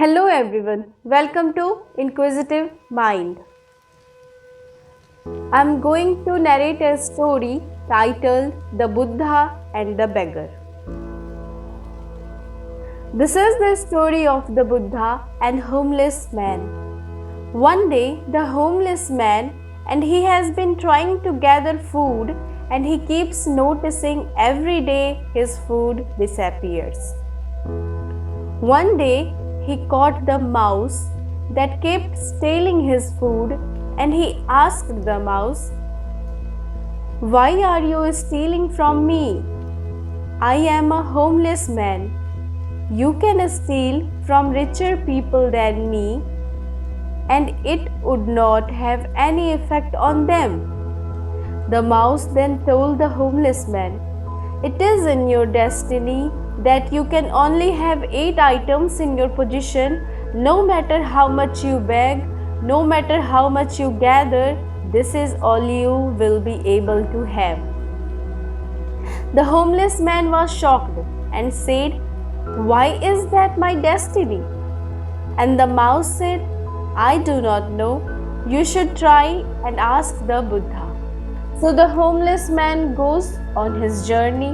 Hello everyone, welcome to Inquisitive Mind. I'm going to narrate a story titled The Buddha and the Beggar. This is the story of the Buddha and homeless man. One day, the homeless man and he has been trying to gather food and he keeps noticing every day his food disappears. One day, he caught the mouse that kept stealing his food and he asked the mouse, "Why are you stealing from me? I am a homeless man. You can steal from richer people than me and it would not have any effect on them." The mouse then told the homeless man, "It is in your destiny that you can only have 8 items in your possession. No matter how much you beg, no matter how much you gather, this is all you will be able to have." The homeless man was shocked and said, "Why is that my destiny?" And the mouse said, "I do not know. You should try and ask the Buddha." So the homeless man goes on his journey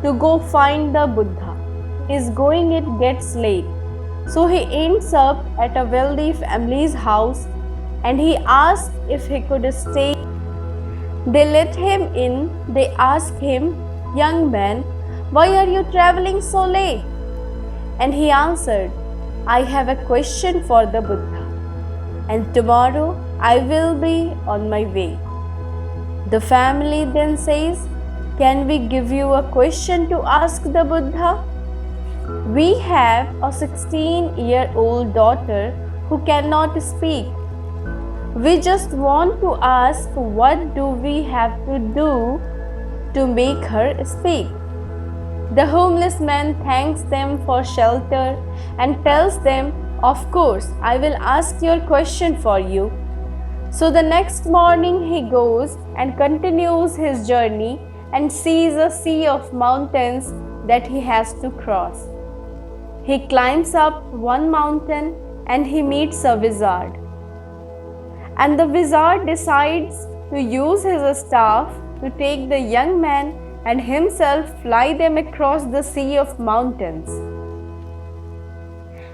to go find the Buddha. Is going, it gets late. So he ends up at a wealthy family's house and he asks if he could stay. They let him in. They ask him, "Young man, why are you traveling so late?" And he answered, "I have a question for the Buddha, and tomorrow I will be on my way." The family then says, "Can we give you a question to ask the Buddha? We have a 16-year-old daughter who cannot speak. We just want to ask, what do we have to do to make her speak?" The homeless man thanks them for shelter and tells them, "Of course, I will ask your question for you." So the next morning he goes and continues his journey and sees a sea of mountains that he has to cross. He climbs up one mountain and he meets a wizard. And the wizard decides to use his staff to take the young man and himself fly them across the sea of mountains.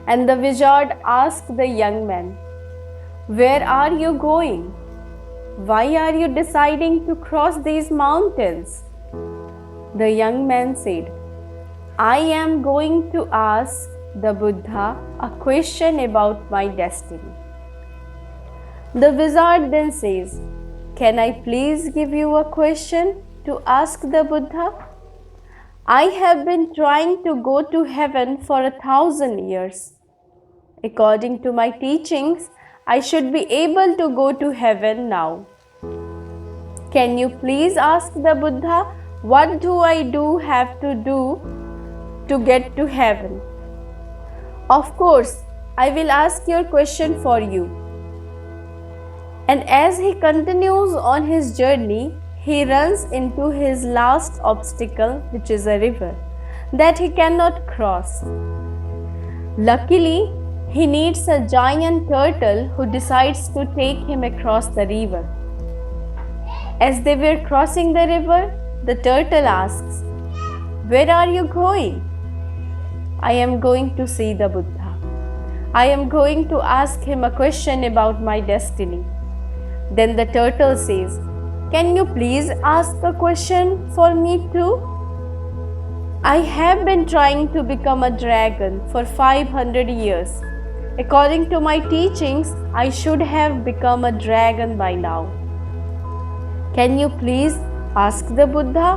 And the wizard asks the young man, "Where are you going? Why are you deciding to cross these mountains?" The young man said, "I am going to ask the Buddha a question about my destiny." The wizard then says, "Can I please give you a question to ask the Buddha? I have been trying to go to heaven for 1,000 years. According to my teachings, I should be able to go to heaven now. Can you please ask the Buddha, what do I have to do to get to heaven?" "Of course, I will ask your question for you." And as he continues on his journey, he runs into his last obstacle, which is a river that he cannot cross. Luckily, he meets a giant turtle who decides to take him across the river. As they were crossing the river, the turtle asks, "Where are you going?" "I am going to see the Buddha. I am going to ask him a question about my destiny." Then the turtle says, "Can you please ask a question for me too? I have been trying to become a dragon for 500 years. According to my teachings, I should have become a dragon by now. Can you please ask the Buddha,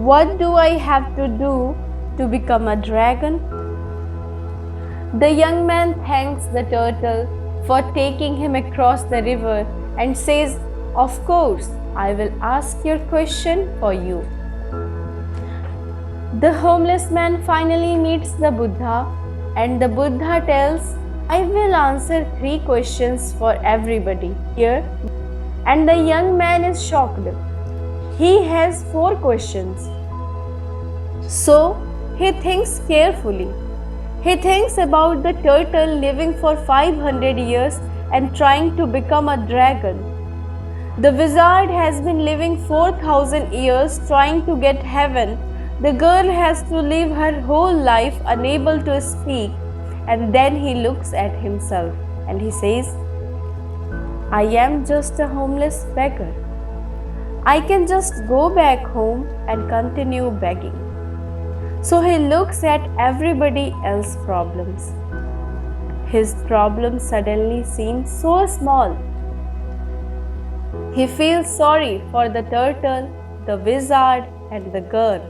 what do I have to do to become a dragon?" The young man thanks the turtle for taking him across the river and says, "Of course, I will ask your question for you." The homeless man finally meets the Buddha and the Buddha tells, "I will answer 3 questions for everybody here." And the young man is shocked. He has 4 questions. So he thinks carefully He thinks about the turtle living for 500 years and trying to become a dragon. The wizard has been living 4,000 years trying to get heaven. The girl has to live her whole life unable to speak. And then he looks at himself and he says, I am just a homeless beggar. I can just go back home and continue begging. So he looks at everybody else's problems. His problem suddenly seems so small. He feels sorry for the turtle, the wizard, and the girl,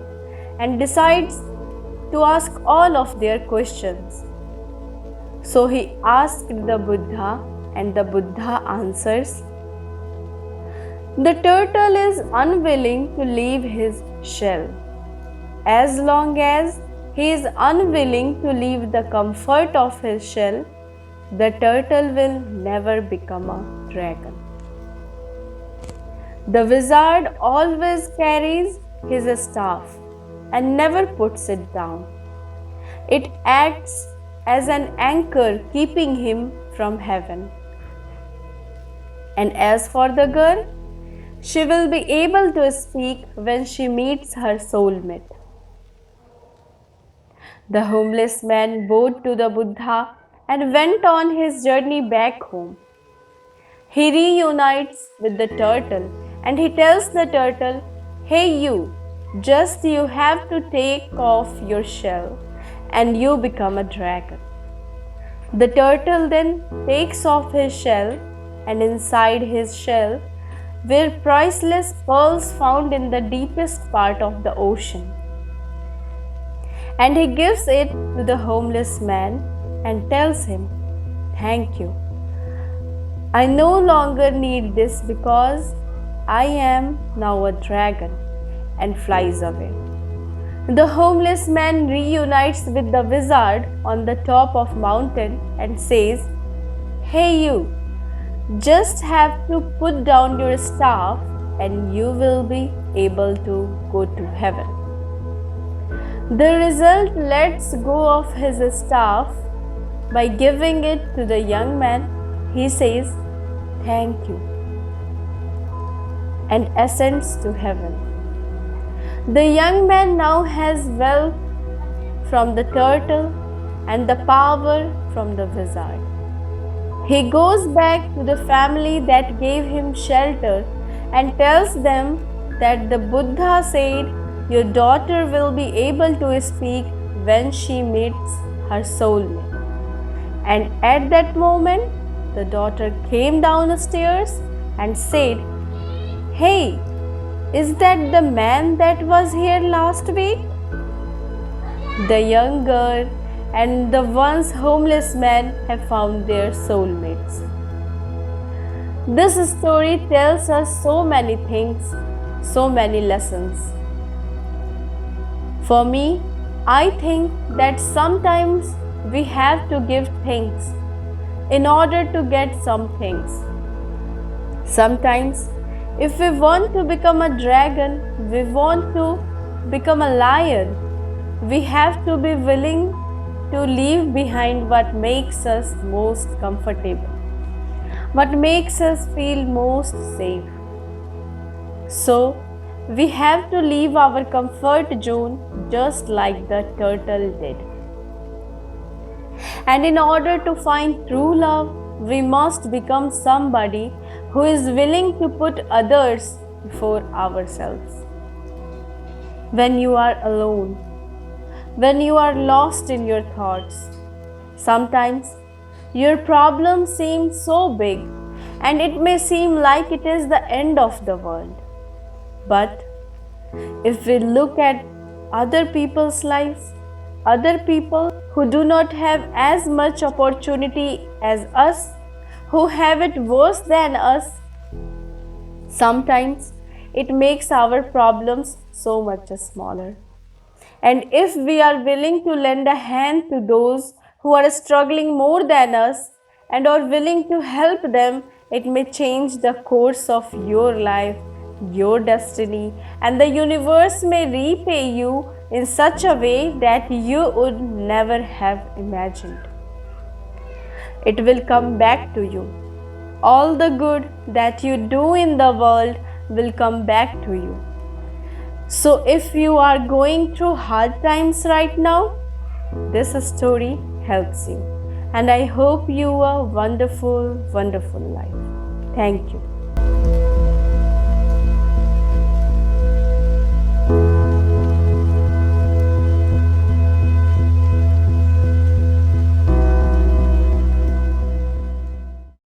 and decides to ask all of their questions. So he asked the Buddha, and the Buddha answers, the turtle is unwilling to leave his shell. As long as he is unwilling to leave the comfort of his shell, the turtle will never become a dragon. The wizard always carries his staff and never puts it down. It acts as an anchor keeping him from heaven. And as for the girl, she will be able to speak when she meets her soulmate. The homeless man bowed to the Buddha and went on his journey back home. He reunites with the turtle and he tells the turtle, hey you have to take off your shell and you become a dragon. The turtle then takes off his shell, and inside his shell were priceless pearls found in the deepest part of the ocean. And he gives it to the homeless man and tells him, thank you. I no longer need this because I am now a dragon, and flies away. The homeless man reunites with the wizard on the top of mountain and says, hey you, just have to put down your staff and you will be able to go to heaven. The result lets go of his staff by giving it to the young man. He says, thank you, and ascends to heaven. The young man now has wealth from the turtle and the power from the wizard. He goes back to the family that gave him shelter and tells them that the Buddha said your daughter will be able to speak when she meets her soulmate. And at that moment, the daughter came down the stairs and said, hey, is that the man that was here last week? The young girl and the once homeless man have found their soulmates. This story tells us so many things, so many lessons. For me, I think that sometimes we have to give things in order to get some things. Sometimes, if we want to become a dragon, we want to become a lion, we have to be willing to leave behind what makes us most comfortable, what makes us feel most safe. So, we have to leave our comfort zone just like the turtle did. And in order to find true love, we must become somebody who is willing to put others before ourselves. When you are alone, when you are lost in your thoughts, sometimes your problem seems so big and it may seem like it is the end of the world. But if we look at other people's lives, other people who do not have as much opportunity as us, who have it worse than us, sometimes it makes our problems so much smaller. And if we are willing to lend a hand to those who are struggling more than us and are willing to help them, it may change the course of your life, your destiny, and the universe may repay you in such a way that you would never have imagined. It will come back to you. All the good that you do in the world will come back to you. So, if you are going through hard times right now, this story helps you. And I hope you a wonderful, wonderful life. Thank you.